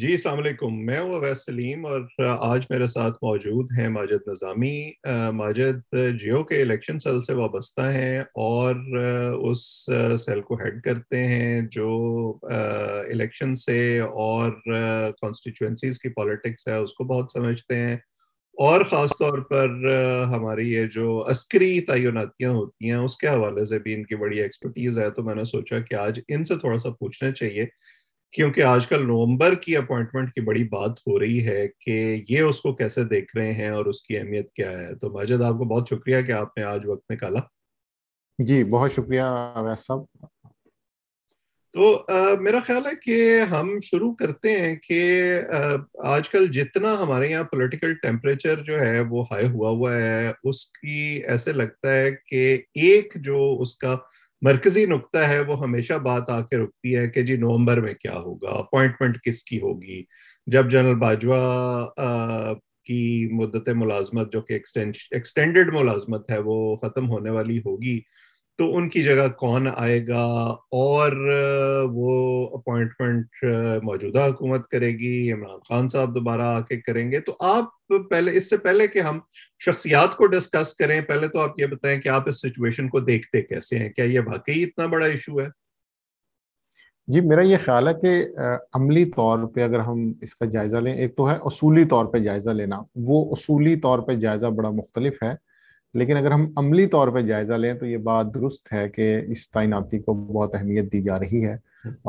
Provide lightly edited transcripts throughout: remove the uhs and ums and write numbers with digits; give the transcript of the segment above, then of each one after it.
جی السلام علیکم، میں ہوں اویس سلیم اور آج میرے ساتھ موجود ہیں ماجد نظامی۔ ماجد جیو کے الیکشن سیل سے وابستہ ہیں اور اس سیل کو ہیڈ کرتے ہیں جو الیکشن سے اور کانسٹیچوئنسیز کی پالیٹکس ہے اس کو بہت سمجھتے ہیں، اور خاص طور پر ہماری یہ جو عسکری تعیناتیاں ہوتی ہیں اس کے حوالے سے بھی ان کی بڑی ایکسپرٹیز ہے۔ تو میں نے سوچا کہ آج ان سے تھوڑا سا پوچھنا چاہیے، کیونکہ آج کل نومبر کی اپوائنٹمنٹ کی بڑی بات ہو رہی ہے کہ یہ اس کو کیسے دیکھ رہے ہیں اور اس کی اہمیت کیا ہے۔ تو ماجد، آپ کو بہت شکریہ کہ آپ نے آج وقت نکالا۔ جی بہت شکریہ اویس صاحب۔ تو میرا خیال ہے کہ ہم شروع کرتے ہیں کہ آج کل جتنا ہمارے یہاں پولیٹیکل ٹیمپریچر جو ہے وہ ہائی ہوا ہے، اس کی ایسے لگتا ہے کہ ایک جو اس کا مرکزی نقطہ ہے وہ ہمیشہ بات آ کے رکتی ہے کہ جی نومبر میں کیا ہوگا، اپوائنٹمنٹ کس کی ہوگی۔ جب جنرل باجوہ کی مدت ملازمت جو کہ ایکسٹینڈڈ ملازمت ہے وہ ختم ہونے والی ہوگی تو ان کی جگہ کون آئے گا، اور وہ اپوائنٹمنٹ موجودہ حکومت کرے گی، عمران خان صاحب دوبارہ آ کے کریں گے۔ تو آپ پہلے، اس سے پہلے کہ ہم شخصیات کو ڈسکس کریں، پہلے تو آپ یہ بتائیں کہ آپ اس سچویشن کو دیکھتے کیسے ہیں؟ کیا یہ واقعی اتنا بڑا ایشو ہے؟ جی میرا یہ خیال ہے کہ عملی طور پہ اگر ہم اس کا جائزہ لیں، ایک تو ہے اصولی طور پہ جائزہ لینا، وہ اصولی طور پہ جائزہ بڑا مختلف ہے، لیکن اگر ہم عملی طور پہ جائزہ لیں تو یہ بات درست ہے کہ اس تعیناتی کو بہت اہمیت دی جا رہی ہے،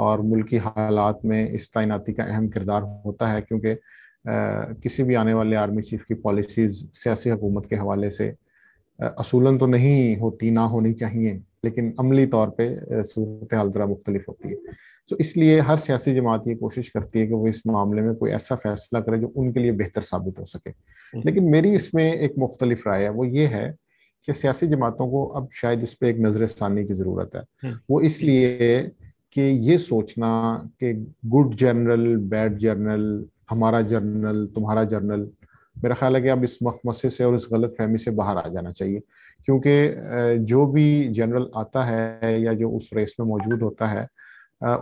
اور ملکی حالات میں اس تعیناتی کا اہم کردار ہوتا ہے، کیونکہ کسی بھی آنے والے آرمی چیف کی پالیسیز سیاسی حکومت کے حوالے سے اصولاً تو نہیں ہوتی، نہ ہونی چاہیے، لیکن عملی طور پہ صورتحال ذرا مختلف ہوتی ہے۔ تو اس لیے ہر سیاسی جماعت یہ کوشش کرتی ہے کہ وہ اس معاملے میں کوئی ایسا فیصلہ کرے جو ان کے لیے بہتر ثابت ہو سکے، لیکن میری اس میں ایک مختلف رائے ہے، وہ یہ ہے کہ سیاسی جماعتوں کو اب شاید اس پہ ایک نظر ثانی کی ضرورت ہے۔ وہ اس لیے کہ یہ سوچنا کہ گڈ جرنل، بیڈ جرنل، ہمارا جرنل، تمہارا جرنل، میرا خیال ہے کہ اب اس مخمصے سے اور اس غلط فہمی سے باہر آ جانا چاہیے، کیونکہ جو بھی جنرل آتا ہے یا جو اس ریس میں موجود ہوتا ہے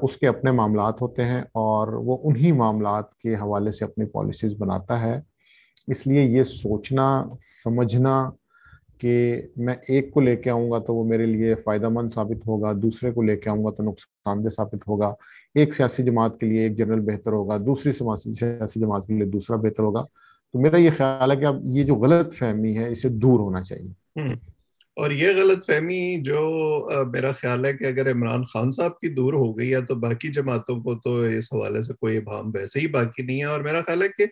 اس کے اپنے معاملات ہوتے ہیں، اور وہ انہی معاملات کے حوالے سے اپنی پالیسیز بناتا ہے۔ اس لیے یہ سوچنا سمجھنا کہ میں ایک کو لے کے آؤں گا تو وہ میرے لیے فائدہ مند ثابت ہوگا، دوسرے کو لے کے آؤں گا تو نقصان دہ ثابت ہوگا، ایک سیاسی جماعت کے لیے ایک جنرل بہتر ہوگا، دوسری سیاسی جماعت کے لیے دوسرا بہتر ہوگا، تو میرا یہ خیال ہے کہ اب یہ جو غلط فہمی ہے اسے دور ہونا چاہیے۔ اور یہ غلط فہمی جو میرا خیال ہے کہ اگر عمران خان صاحب کی دور ہو گئی ہے تو باقی جماعتوں کو تو اس حوالے سے کوئی ابہام ویسے ہی باقی نہیں ہے۔ اور میرا خیال ہے کہ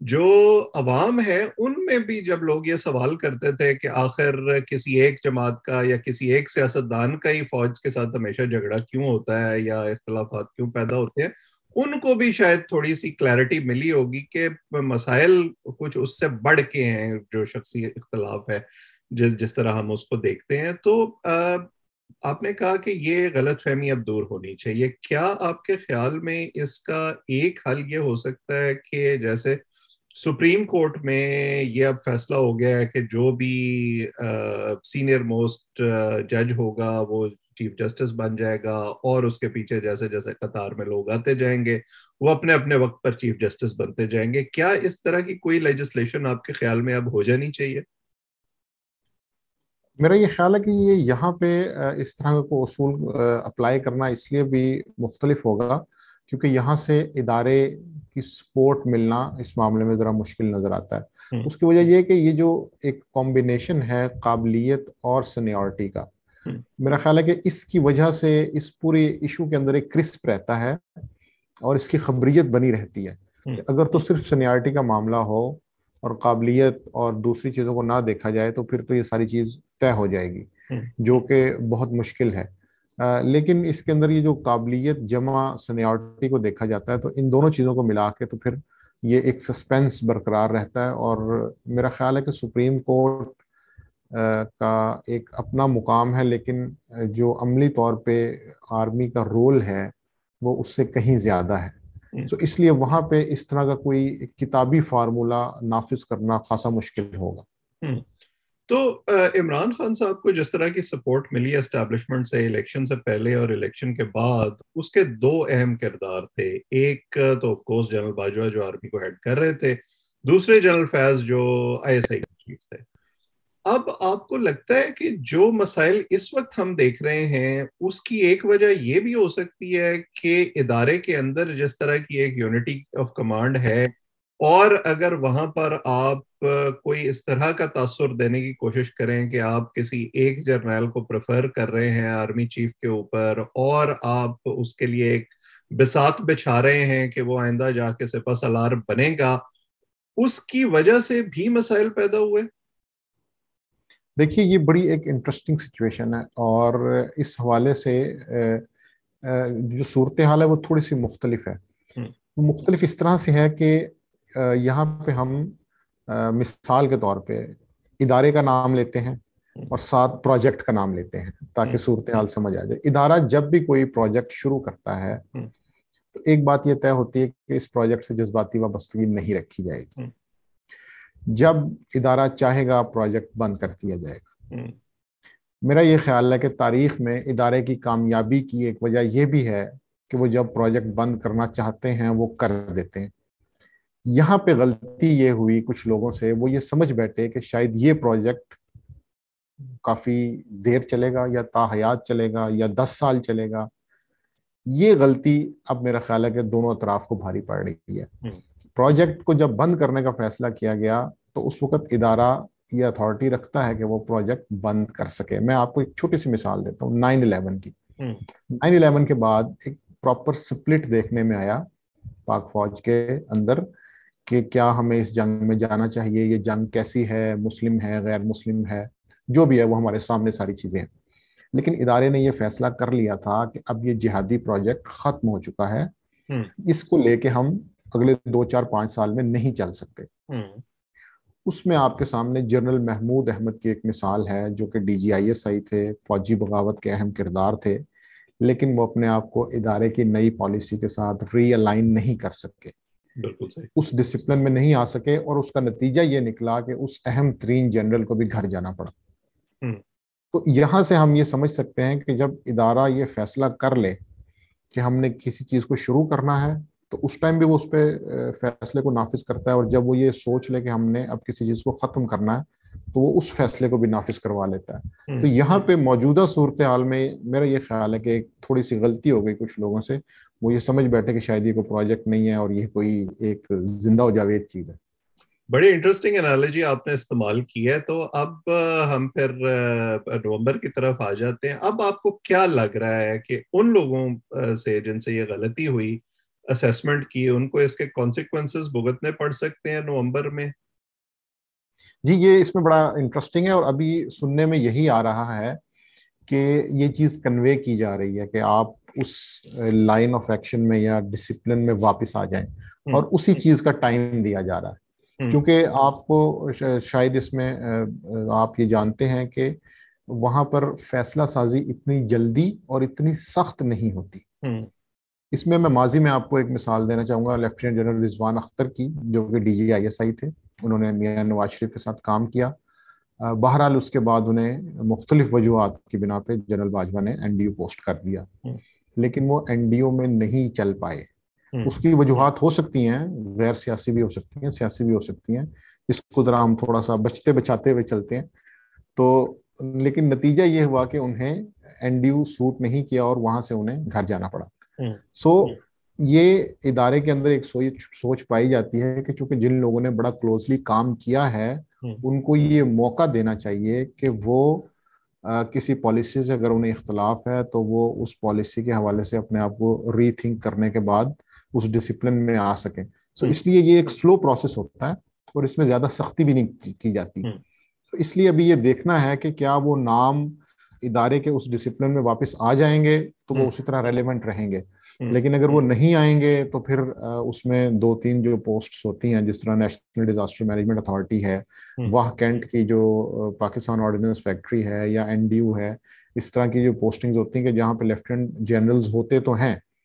جو عوام ہے ان میں بھی جب لوگ یہ سوال کرتے تھے کہ آخر کسی ایک جماعت کا یا کسی ایک سیاستدان کا ہی فوج کے ساتھ ہمیشہ جھگڑا کیوں ہوتا ہے یا اختلافات کیوں پیدا ہوتے ہیں، ان کو بھی شاید تھوڑی سی کلیئرٹی ملی ہوگی کہ مسائل کچھ اس سے بڑھ کے ہیں، جو شخصی اختلاف ہے جس طرح ہم اس کو دیکھتے ہیں۔ تو آپ نے کہا کہ یہ غلط فہمی اب دور ہونی چاہیے۔ کیا آپ کے خیال میں اس کا ایک حل یہ ہو سکتا ہے کہ جیسے سپریم کورٹ میں یہ اب فیصلہ ہو گیا ہے کہ جو بھی سینئر موسٹ جج ہوگا وہ چیف جسٹس بن جائے گا، اور اس کے پیچھے جیسے جیسے قطار میں لوگ آتے جائیں گے وہ اپنے اپنے وقت پر چیف جسٹس بنتے جائیں گے؟ کیا اس طرح کی کوئی لیجسلیشن آپ کے خیال میں اب ہو جانی چاہیے؟ میرا یہ خیال ہے کہ یہ یہاں پہ اس طرح کو اصول اپلائی کرنا اس لیے بھی مختلف ہوگا کیونکہ یہاں سے ادارے کی سپورٹ ملنا اس معاملے میں ذرا مشکل نظر آتا ہے۔ اس کی وجہ یہ کہ یہ جو ایک کمبینیشن ہے قابلیت اور سینیورٹی کا، میرا خیال ہے کہ اس کی وجہ سے اس پورے ایشو کے اندر ایک کرسپ رہتا ہے اور اس کی خبریت بنی رہتی ہے کہ اگر تو صرف سینیورٹی کا معاملہ ہو اور قابلیت اور دوسری چیزوں کو نہ دیکھا جائے تو پھر تو یہ ساری چیز طے ہو جائے گی، جو کہ بہت مشکل ہے۔ لیکن اس کے اندر یہ جو قابلیت جمع سینیورٹی کو دیکھا جاتا ہے تو ان دونوں چیزوں کو ملا کے تو پھر یہ ایک سسپینس برقرار رہتا ہے، اور میرا خیال ہے کہ سپریم کورٹ کا ایک اپنا مقام ہے، لیکن جو عملی طور پہ آرمی کا رول ہے وہ اس سے کہیں زیادہ ہے، تو اس لیے وہاں پہ اس طرح کا کوئی کتابی فارمولا نافذ کرنا خاصا مشکل ہوگا۔ تو عمران خان صاحب کو جس طرح کی سپورٹ ملی اسٹیبلشمنٹ سے الیکشن سے پہلے اور الیکشن کے بعد، اس کے دو اہم کردار تھے. ایک تو آف کورس جنرل باجوہ جو آرمی کو ہیڈ کر رہے تھے، دوسرے جنرل فیض جو آئی ایس آئی کے چیف تھے. اب آپ کو لگتا ہے کہ جو مسائل اس وقت ہم دیکھ رہے ہیں اس کی ایک وجہ یہ بھی ہو سکتی ہے کہ ادارے کے اندر جس طرح کی ایک یونٹی آف کمانڈ ہے، اور اگر وہاں پر آپ کوئی اس طرح کا تاثر دینے کی کوشش کریں کہ آپ کسی ایک جرنیل کو پریفر کر رہے ہیں آرمی چیف کے اوپر، اور آپ اس کے لیے ایک بساط بچھا رہے ہیں کہ وہ آئندہ جا کے سپہ سالار بنے گا، اس کی وجہ سے بھی مسائل پیدا ہوئے؟ دیکھیے یہ بڑی ایک انٹرسٹنگ سچویشن ہے، اور اس حوالے سے جو صورتحال ہے وہ تھوڑی سی مختلف ہے. مختلف اس طرح سے ہے کہ یہاں پہ ہم مثال کے طور پہ ادارے کا نام لیتے ہیں اور ساتھ پروجیکٹ کا نام لیتے ہیں تاکہ صورتحال سمجھ آ جائے. ادارہ جب بھی کوئی پروجیکٹ شروع کرتا ہے تو ایک بات یہ طے ہوتی ہے کہ اس پروجیکٹ سے جذباتی وابستگی نہیں رکھی جائے گی. جب ادارہ چاہے گا پروجیکٹ بند کر دیا جائے گا. میرا یہ خیال ہے کہ تاریخ میں ادارے کی کامیابی کی ایک وجہ یہ بھی ہے کہ وہ جب پروجیکٹ بند کرنا چاہتے ہیں وہ کر دیتے ہیں. یہاں پہ غلطی یہ ہوئی کچھ لوگوں سے، وہ یہ سمجھ بیٹھے کہ شاید یہ پروجیکٹ کافی دیر چلے گا یا تا حیات چلے گا یا 10 سال چلے گا. یہ غلطی اب میرا خیال ہے کہ دونوں اطراف کو بھاری پڑ رہی ہے. پروجیکٹ کو جب بند کرنے کا فیصلہ کیا گیا تو اس وقت ادارہ یہ اتھارٹی رکھتا ہے کہ وہ پروجیکٹ بند کر سکے. میں آپ کو ایک چھوٹی سی مثال دیتا ہوں 9/11 کی. 9/11 کے بعد ایک پراپر سپلٹ دیکھنے میں آیا پاک فوج کے اندر کہ کیا ہمیں اس جنگ میں جانا چاہیے، یہ جنگ کیسی ہے، مسلم ہے غیر مسلم ہے، جو بھی ہے وہ ہمارے سامنے ساری چیزیں ہیں. لیکن ادارے نے یہ فیصلہ کر لیا تھا کہ اب یہ جہادی پروجیکٹ ختم ہو چکا ہے، اس کو لے کے ہم اگلے 2 4 5 سال میں نہیں چل سکتے. اس میں آپ کے سامنے جنرل محمود احمد کی ایک مثال ہے جو کہ DGISI تھے، فوجی بغاوت کے اہم کردار تھے، لیکن وہ اپنے آپ کو ادارے کی نئی پالیسی کے ساتھ ری الائن نہیں کر سکے. بالکل صحیح. اس ڈسپلن میں نہیں آ سکے، اور اس کا نتیجہ یہ نکلا کہ اس اہم ترین جنرل کو بھی گھر جانا پڑا. تو یہاں سے ہم یہ سمجھ سکتے ہیں کہ جب ادارہ یہ فیصلہ کر لے کہ ہم نے کسی چیز کو شروع کرنا ہے تو اس ٹائم بھی وہ اس پہ فیصلے کو نافذ کرتا ہے، اور جب وہ یہ سوچ لے کہ ہم نے اب کسی چیز کو ختم کرنا ہے تو وہ اس فیصلے کو بھی نافذ کروا لیتا ہے. تو یہاں پہ موجودہ صورتحال میں میرا یہ خیال ہے کہ ایک تھوڑی سی غلطی ہو گئی کچھ لوگوں سے. وہ یہ سمجھ بیٹھے کہ شاید یہ کوئی پروجیکٹ نہیں ہے اور یہ کوئی ایک زندہ و جاوید چیز ہے. بڑی انٹرسٹنگ انالوجی آپ نے استعمال کی ہے. تو اب ہم پھر نومبر کی طرف آ جاتے ہیں. اب آپ کو کیا لگ رہا ہے کہ ان لوگوں سے جن سے یہ غلطی ہوئی اسیسمنٹ کی، ان کو اس کے کانسیکوینسز بھگتنے پڑ سکتے ہیں نومبر میں؟ جی یہ اس میں بڑا انٹرسٹنگ ہے، اور ابھی سننے میں یہی آ رہا ہے کہ یہ چیز کنوے کی جا رہی ہے کہ آپ اس لائن آف ایکشن میں یا ڈسپلن میں واپس آ جائیں، اور اسی چیز کا ٹائم دیا جا رہا ہے. کیونکہ آپ کو شاید اس میں آپ یہ جانتے ہیں کہ وہاں پر فیصلہ سازی اتنی جلدی اور اتنی سخت نہیں ہوتی. اس میں ماضی میں آپ کو ایک مثال دینا چاہوں گا لیفٹیننٹ جنرل رضوان اختر کی، جو کہ DGISI تھے. انہوں نے میاں نواز شریف کے ساتھ کام کیا. بہرحال اس کے بعد انہیں مختلف وجوہات کی بنا پہ جنرل باجوہ نے NDO پوسٹ کر دیا، لیکن وہ NDO میں نہیں چل پائے. اس کی وجوہات ہو سکتی ہیں، غیر سیاسی بھی ہو سکتی ہیں، سیاسی بھی ہو سکتی ہیں. اس کو ذرا ہم تھوڑا سا بچتے بچاتے ہوئے چلتے ہیں. تو لیکن نتیجہ یہ ہوا کہ انہیں NDO سوٹ نہیں کیا اور وہاں سے انہیں گھر جانا پڑا. یہ ادارے کے اندر ایک سوچ پائی جاتی ہے کہ چونکہ جن لوگوں نے بڑا کلوزلی کام کیا ہے ان کو یہ موقع دینا چاہیے کہ وہ کسی پالیسی سے اگر انہیں اختلاف ہے تو وہ اس پالیسی کے حوالے سے اپنے آپ کو ری تھنک کرنے کے بعد اس ڈسپلن میں آ سکیں. اس لیے یہ ایک سلو پروسیس ہوتا ہے اور اس میں زیادہ سختی بھی نہیں کی جاتی. اس لیے ابھی یہ دیکھنا ہے کہ کیا وہ نام ادارے کے اس ڈسپلن میں واپس آ جائیں گے تو وہ اسی طرح ریلیونٹ رہیں گے. لیکن اگر وہ نہیں آئیں گے تو پھر اس میں 2-3 جو پوسٹس ہوتی ہیں، جس طرح نیشنل ڈیزاسٹر مینجمنٹ اتھارٹی ہے، واہ کینٹ کی جو پاکستان آرڈیننس فیکٹری ہے، یا NDO ہے، اس طرح کی جو پوسٹنگز ہوتی ہیں کہ جہاں پہ لیفٹیننٹ جنرلز ہوتے تو ہیں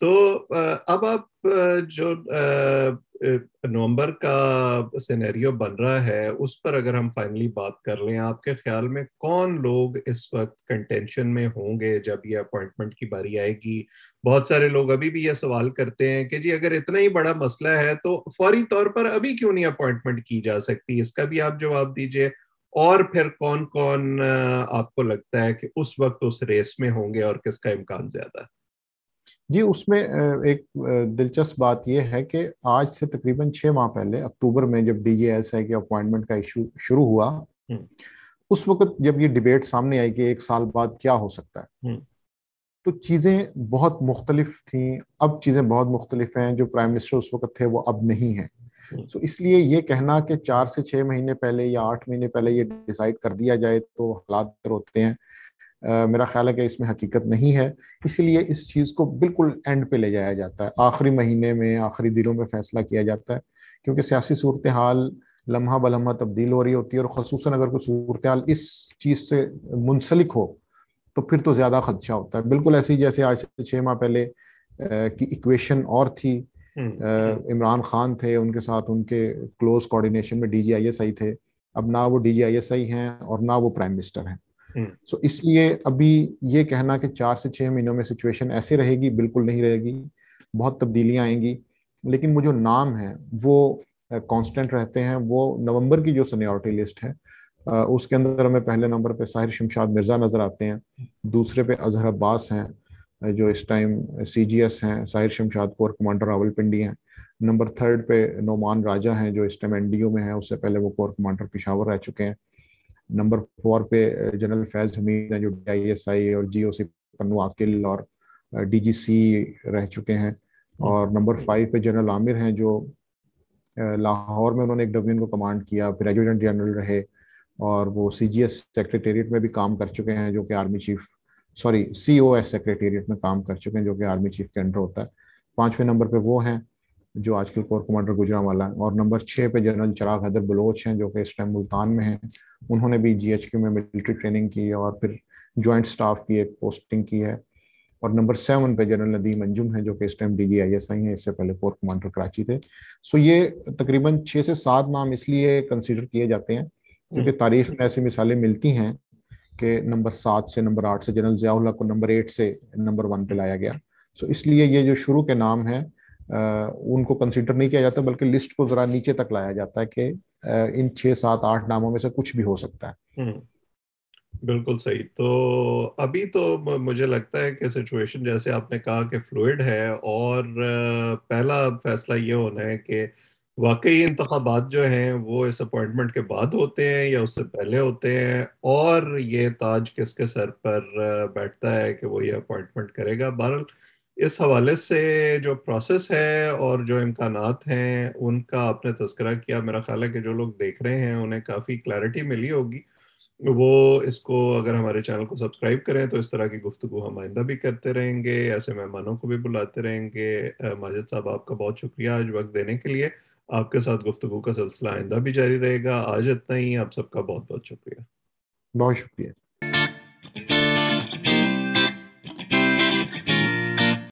تو اب آپ جو نومبر کا سینیریو بن رہا ہے اس پر اگر ہم فائنلی بات کر لیں، آپ کے خیال میں کون لوگ اس وقت کنٹینشن میں ہوں گے جب یہ اپوائنٹمنٹ کی باری آئے گی؟ بہت سارے لوگ ابھی بھی یہ سوال کرتے ہیں کہ جی اگر اتنا ہی بڑا مسئلہ ہے تو فوری طور پر ابھی کیوں نہیں اپوائنٹمنٹ کی جا سکتی؟ اس کا بھی آپ جواب دیجئے. اور پھر کون کون آپ کو لگتا ہے کہ اس وقت اس ریس میں ہوں گے اور کس کا امکان زیادہ ہے؟ جی اس میں ایک دلچسپ بات یہ ہے کہ آج سے تقریباً 6 ماہ پہلے اکتوبر میں جب ڈی جی ایس آئی کے اپوائنٹمنٹ کا ایشو شروع ہوا، ہوں اس وقت جب یہ ڈیبیٹ سامنے آئی کہ 1 سال بعد کیا ہو سکتا ہے، ہوں تو چیزیں بہت مختلف تھیں. اب چیزیں بہت مختلف ہیں. جو پرائم منسٹر اس وقت تھے وہ اب نہیں ہیں. ہوں سو اس لیے یہ کہنا کہ 4 سے 6 مہینے پہلے یا 8 مہینے پہلے یہ ڈیسائیڈ کر دیا جائے تو حالات ہوتے ہیں، میرا خیال ہے کہ اس میں حقیقت نہیں ہے. اسی لیے اس چیز کو بالکل اینڈ پہ لے جایا جاتا ہے، آخری مہینے میں، آخری دنوں میں فیصلہ کیا جاتا ہے، کیونکہ سیاسی صورتحال لمحہ بلمحہ تبدیل ہو رہی ہوتی ہے، اور خصوصاً اگر کوئی صورتحال اس چیز سے منسلک ہو تو پھر تو زیادہ خدشہ ہوتا ہے. بالکل ایسی جیسے آج سے 6 ماہ پہلے کی ایکویشن اور تھی. ہوں عمران خان تھے، ان کے ساتھ ان کے کلوز کوارڈینیشن میں D G I S I تھے. اب نہ وہ D G I S I ہیں اور نہ وہ پرائم منسٹر ہیں. ہوں سو اس لیے ابھی یہ کہنا کہ 4 سے 6 مہینوں میں سچویشن ایسے رہے گی، بالکل نہیں رہے گی. بہت تبدیلیاں آئیں گی، لیکن وہ جو نام ہیں وہ کانسٹنٹ رہتے ہیں. وہ نومبر کی جو سینیورٹی لسٹ ہے اس کے اندر ہمیں پہلے نمبر پہ ساحر شمشاد مرزا نظر آتے ہیں، دوسرے پہ اظہر عباس ہیں جو اس ٹائم سی جی ایس ہیں، ساحر شمشاد کور کمانڈر راولپنڈی ہیں. نمبر 3 پہ نعمان راجہ ہیں جو اس ٹائم این ڈی او میں ہیں، اس سے پہلے وہ کور کمانڈر پشاور رہ چکے ہیں. نمبر 4 پہ جنرل فیض حمید ہیں جو ڈی آئی ایس آئی اور جی او سی پنو عاقل اور ڈی جی سی رہ چکے ہیں. اور نمبر 5 پہ جنرل عامر ہیں جو لاہور میں انہوں نے ایک ڈویژن کو کمانڈ کیا، پھر ایڈجوٹنٹ جنرل رہے، اور وہ سی جی ایس سیکریٹریٹ میں بھی کام کر چکے ہیں جو کہ آرمی چیف سی او ایس سیکریٹریٹ میں کام کر چکے ہیں جو کہ آرمی چیف کے انڈر ہوتا ہے. 5ویں نمبر پہ وہ ہیں جو آج کل کور کمانڈر گجرانوالہ ہیں. اور نمبر 6 پہ جنرل چراغ حیدر بلوچ ہیں جو کہ اس ٹائم ملتان میں ہیں. انہوں نے بھی جی ایچ کیو میں ملٹری ٹریننگ کی اور پھر جوائنٹ سٹاف کی ایک پوسٹنگ کی ہے. اور نمبر 7 پہ جنرل ندیم انجم ہیں جو کہ اس time D G I S I ہیں، اس سے پہلے کور کمانڈر کراچی تھے. سو یہ تقریباً 6 سے 7 نام اس لیے کنسیڈر کیے جاتے ہیں کیونکہ تاریخ میں ایسی مثالیں ملتی ہیں کہ نمبر 7 سے نمبر 8 سے جنرل ضیاء اللہ کو نمبر 8 سے نمبر 1 پہ لایا گیا. سو اس لیے یہ جو شروع کے نام ہیں ان کو کنسیڈر نہیں کیا جاتا، بلکہ لسٹ کو ذرا نیچے تک لایا جاتا ہے کہ ان 6 7 8 ناموں میں سے کچھ بھی ہو سکتا ہے. بالکل صحیح. تو ابھی تو مجھے لگتا ہے کہ سچویشن جیسے آپ نے کہا کہ فلوئڈ ہے، اور پہلا فیصلہ یہ ہونا ہے کہ واقعی انتخابات جو ہیں وہ اس اپوائنٹمنٹ کے بعد ہوتے ہیں یا اس سے پہلے ہوتے ہیں، اور یہ تاج کس کے سر پر بیٹھتا ہے کہ وہ یہ اپوائنٹمنٹ کرے گا. بہرحال اس حوالے سے جو پروسیس ہے اور جو امکانات ہیں ان کا آپ نے تذکرہ کیا. میرا خیال ہے کہ جو لوگ دیکھ رہے ہیں انہیں کافی کلیئرٹی ملی ہوگی. وہ اس کو اگر ہمارے چینل کو سبسکرائب کریں تو اس طرح کی گفتگو ہم آئندہ بھی کرتے رہیں گے، ایسے مہمانوں کو بھی بلاتے رہیں گے. ماجد صاحب آپ کا بہت شکریہ آج وقت دینے کے لیے. آپ کے ساتھ گفتگو کا سلسلہ آئندہ بھی جاری رہے گا. آج اتنا ہی. آپ سب کا بہت بہت شکریہ. بہت شکریہ.